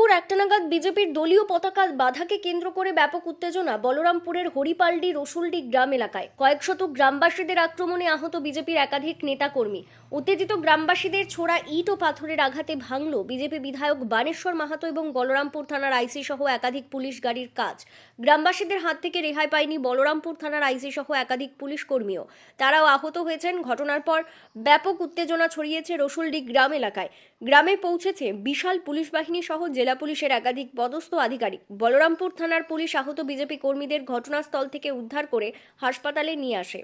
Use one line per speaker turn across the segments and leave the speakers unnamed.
দুপুর 1টা নাগাদ বিজেপির দলীয় পতাকা বাধাকে কেন্দ্র করে ব্যাপক উত্তেজনা বলরামপুরের হরিপালডি রসুলডি গ্রাম এলাকায়। কয়েকশত গ্রামবাসীদের আক্রমণে আহত বিজেপির একাধিক নেতাকর্মী। উত্তেজিত গ্রামবাসীদের ছোড়া ইট ও পাথরের আঘাতে ভাঙল বিজেপি বিধায়ক বানেশ্বর মাহাতো এবং বলরামপুর থানার আইসি সহ একাধিক পুলিশ গাড়ির কাজ। গ্রামবাসীদের হাত থেকে রেহাই পায়নি বলরামপুর থানার আইসি সহ একাধিক পুলিশ কর্মীও, তারাও আহত হয়েছেন। ঘটনার পর ব্যাপক উত্তেজনা ছড়িয়েছে রসুলডি গ্রাম এলাকায়। গ্রামে পৌঁছেছে বিশাল পুলিশ বাহিনী সহ জেলা পুলিশের একাধিক পদস্থ আধিকারিক। বলরামপুর থানার পুলিশ আহত বিজেপি কর্মীদের ঘটনাস্থল থেকে উদ্ধার করে হাসপাতালে নিয়ে আসে।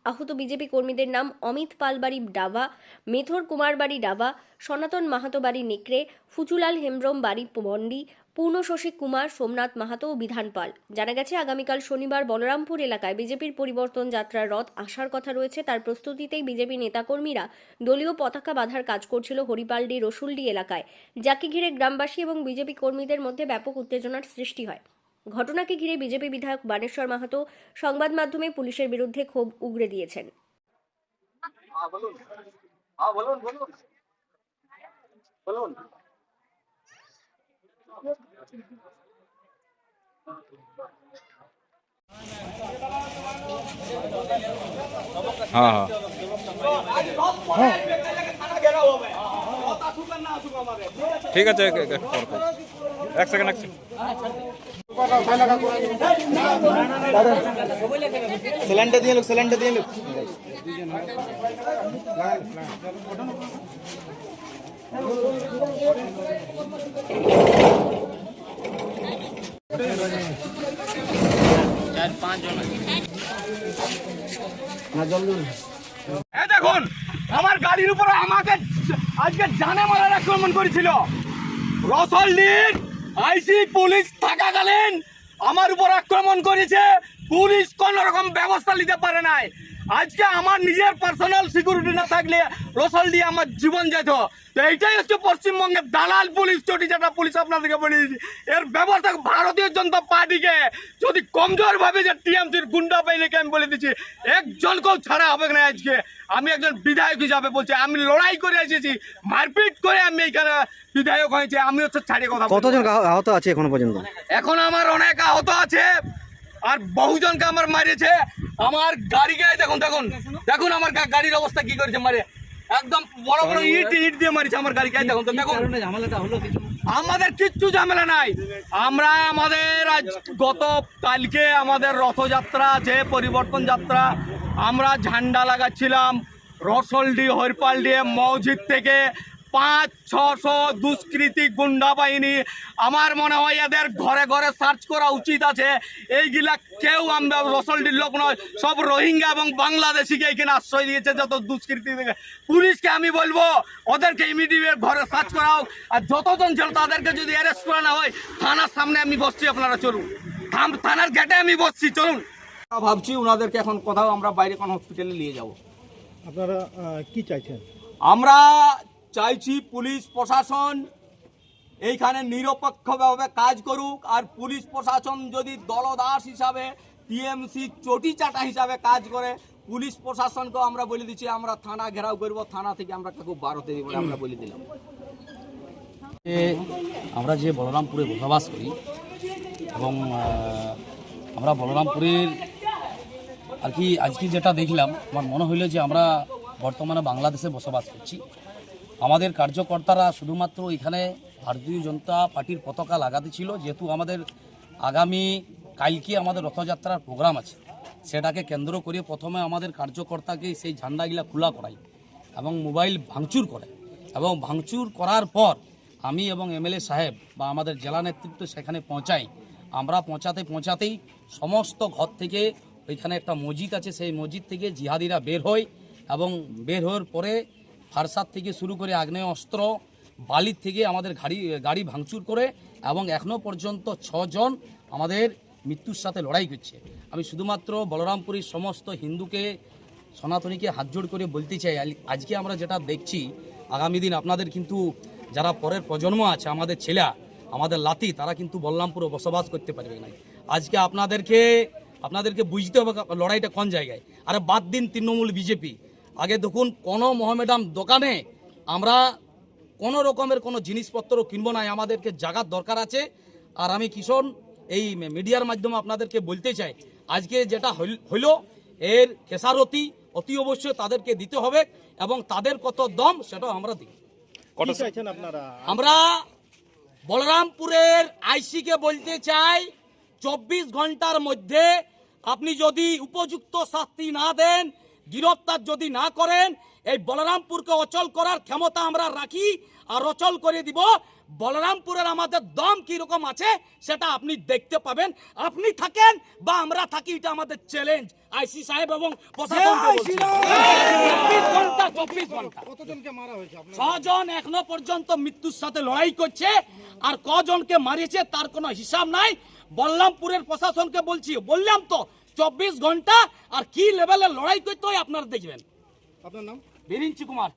আহত বিজেপি কর্মীদের নাম অমিত পাল বাড়ি ডাবা, মেথর কুমার বাড়ি ডাবা, সনাতন মাহাতো বাড়ি নেকড়ে, ফুচুলাল হেমব্রম বাড়ি মন্ডি, পূর্ণ শশী কুমার, সোমনাথ মাহাতো ও বিধান পাল। জানা গেছে আগামীকাল শনিবার বলরামপুর এলাকায় বিজেপির পরিবর্তন যাত্রার রথ আসার কথা রয়েছে। তার প্রস্তুতিতেই বিজেপি নেতাকর্মীরা দলীয় পতাকা বাঁধার কাজ করছিল হরিপালডি রসুলডি এলাকায়, যাকে ঘিরে গ্রামবাসী এবং বিজেপি কর্মীদের মধ্যে ব্যাপক উত্তেজনার সৃষ্টি হয়। ঘটনাকে ঘিরে বিজেপি বিধায়ক বানেশ্বর মাহাতো সংবাদ মাধ্যমে পুলিশের বিরুদ্ধে ক্ষোভ উগরে দিয়েছেন।
ঠিক আছে, এক সেকেন্ড
সিলিন্ডার দিয়ে লোক সিলিন্ডার দিয়ে লোক
দেখুন আমার গাড়ির উপর আমাকে আজকে জানে মারার আক্রমণ করেছিল। রসলডির আইসি পুলিশ থাকাকালীন আমার উপর আক্রমণ করেছে। পুলিশ কোন রকম ব্যবস্থা নিতে পারে নাই। আজকে আমার নিজের পার্সোনাল সিকিউরিটি না থাকলে রসলডি আমার জীবন যেত। তো এইটাই হচ্ছে পশ্চিমবঙ্গের দালাল পুলিশ, চটিচাটা পুলিশ। আপনাদেরকে বলে দিচ্ছি, এর ব্যবস্থা ভারতীয় জনতা পার্টিকে যদি কমজোর ভাবে যে টিএমসির গুন্ডা বাহিনীকে আমি বলে দিচ্ছি, একজনকেও ছাড়া হবে না। আজকে আমি একজন বিধায়ক হিসাবে বলছি, আমি লড়াই করে এসেছি, মারপিট করে আমি এইখানে বিধায়ক হয়েছে। আমি হচ্ছে ছাড়িয়ে কথা।
কতজন আহত আছে এখন পর্যন্ত?
এখন আমার অনেক আহত আছে, আর বহুজনকে আমার মারিয়েছে। আমার গাড়ি গায়ে দেখুন দেখুন দেখুন আমার গাড়ির অবস্থা কি করেছে, মারে একদম বড় বড় ইট দিয়ে মারিছে আমার গাড়ি গায়ে। দেখুন দেখুন আমাদের কিচ্ছু ঝামেলা নাই। আমরা আমাদের আজ গত কালকে আমাদের রথযাত্রা আছে, পরিবর্তন যাত্রা। আমরা ঝান্ডা লাগাচ্ছিলাম রসলডি হরিপালডি মসজিদ থেকে। 500-600 দুষ্কৃতী গুন্ডা বাহিনী। আমার মনে হয় এদের ঘরে ঘরে সার্চ করা উচিত আছে। এইগুলা কেউ আমরা রসলডির লোক নয়, সব রোহিঙ্গা এবং বাংলাদেশিকে এখানে আশ্রয় দিয়েছে যত দুষ্কৃতী থেকে। পুলিশকে আমি বলবো ওদেরকে ইমিডিয়েট ঘরে সার্চ করা হোক, আর যতজন ছিল তাদেরকে যদি অ্যারেস্ট করা না হয়, থানার সামনে আমি বসছি, আপনারা চলুন, থানার গেটে আমি বসছি, চলুন। ভাবছি ওনাদেরকে এখন কোথাও আমরা বাইরে কোনো হসপিটালে নিয়ে যাব।
আপনারা কি চাইছেন?
আমরা চাইছি পুলিশ প্রশাসন এইখানে নিরপেক্ষভাবে কাজ করুক, আর পুলিশ প্রশাসন যদি দলদাস হিসাবে টিএমসি চটিচাটা হিসাবে কাজ করে, পুলিশ প্রশাসনকেও আমরা বলে দিচ্ছি আমরা থানা ঘেরাও করব, থানা থেকে আমরা কাউকে বার হতে দিব না, আমরা বলে দিলাম।
আমরা যে বলরামপুরে বসবাস করি এবং আমরা বলরামপুরের আর কি আজকে যেটা দেখলাম, আমার মনে হইল যে আমরা বর্তমানে বাংলাদেশে বসবাস করছি। আমাদের কার্যকর্তারা শুধুমাত্র এখানে ভারতীয় জনতা পার্টির পতাকা লাগাতে ছিল, যেহেতু আমাদের আগামী কালকে আমাদের রথযাত্রার প্রোগ্রাম আছে। সেটাকে কেন্দ্র করে প্রথমে আমাদের কার্যকর্তাকে সেই ঝান্ডাগুলা খোলা করাই এবং মোবাইল ভাঙচুর করে, এবং ভাঙচুর করার পর আমি এবং এমএলএ সাহেব বা আমাদের জেলা নেতৃত্ব সেখানে পৌঁছাই। আমরা পৌঁছাতেই সমস্ত ঘর থেকে, ওইখানে একটা মসজিদ আছে, সেই মসজিদ থেকে জিহাদিরা বের হয়, এবং বের হওয়ার পরে ফারসাদ থেকে শুরু করে আগ্নেয় অস্ত্র, বালির থেকে আমাদের গাড়ি ভাঙচুর করে, এবং এখনও পর্যন্ত 6 জন আমাদের মৃত্যুর সাথে লড়াই করছে। আমি শুধুমাত্র বলরামপুরের সমস্ত হিন্দুকে, সনাতনীকে হাত জোড় করে বলতে চাই, আজকে আমরা যেটা দেখছি, আগামী দিন আপনাদের কিন্তু যারা পরের প্রজন্ম আছে, আমাদের ছেলে, আমাদের লাতি, তারা কিন্তু বলরামপুরে বসবাস করতে পারবে না। আজকে আপনাদেরকে বুঝতে হবে লড়াইটা কোন জায়গায়। আরে বাদ দিন তৃণমূল বিজেপি, আগে দেখুন কোনো মোহামেডান দোকানে আমরা কোনো রকমের কোনো জিনিসপত্র কিনবো না, আমাদেরকে জাগার দরকার আছে। আর আমি কিষণ এই মিডিয়ার মাধ্যমে আপনাদেরকে বলতে চাই, আজকে যেটা হইল এর খেসারতি অতি অবশ্যই তাদেরকে দিতে হবে এবং তাদের কত দম সেটাও আমরা দিই।
কি চাইছেন আপনারা?
আমরা বলরামপুরের আইসিকে বলতে চাই 24 ঘন্টার মধ্যে আপনি যদি উপযুক্ত শাস্তি না দেন, গ্রেফতার যদি না করেন, এই বলরামপুরকে অচল করার ক্ষমতা আমরা রাখি আর অচল করে দিব। বলরামপুরের আমাদের দম কি রকম আছে সেটা আপনি দেখতে পাবেন, আপনি থাকেন বা আমরা থাকি, এটা আমাদের চ্যালেঞ্জ আইসি সাহেব এবং প্রশাসনকে বলছি। 24 ঘন্টা
কতজনকে মারা হয়েছে আপনার?
6 জন এখনো পর্যন্ত মৃত্যুর সাথে লড়াই করছে, আর কজনকে মারিয়েছে তার কোনো হিসাব নাই। বলরামপুরের প্রশাসনকে বলছি, বললাম তো 24 ঘন্টা, আর কি লেভেলে লড়াই করতে হয় আপনারা দেখবেন।
আপনার নাম?
বিরিঞ্চি কুমার।